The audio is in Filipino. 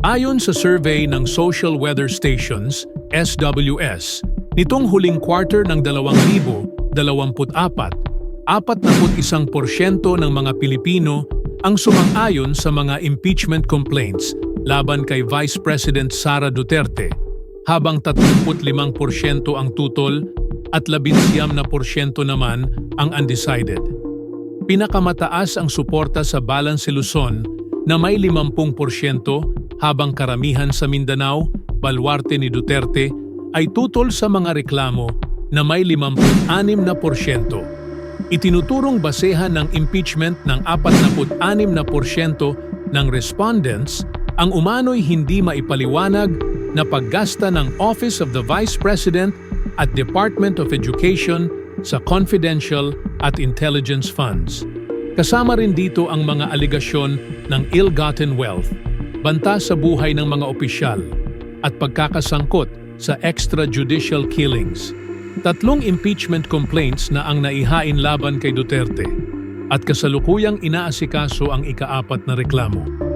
Ayon sa survey ng Social Weather Stations, SWS, nitong huling quarter ng 2024, 41% ng mga Pilipino ang sumang-ayon sa mga impeachment complaints laban kay Vice President Sara Duterte, habang 35% ang tutol at 19% naman ang undecided. Pinakamataas ang suporta sa Balance Luzon na may 50%, habang karamihan sa Mindanao, balwarte ni Duterte, ay tutol sa mga reklamo na may 56%. Itinuturong basehan ng impeachment ng 46% ng respondents ang umano'y hindi maipaliwanag na paggasta ng Office of the Vice President at Department of Education sa confidential at intelligence funds. Kasama rin dito ang mga aligasyon ng ill-gotten wealth, banta sa buhay ng mga opisyal, at pagkakasangkot sa extrajudicial killings. 3 impeachment complaints na ang naihain laban kay Duterte at kasalukuyang inaasikaso ang ika-4 na reklamo.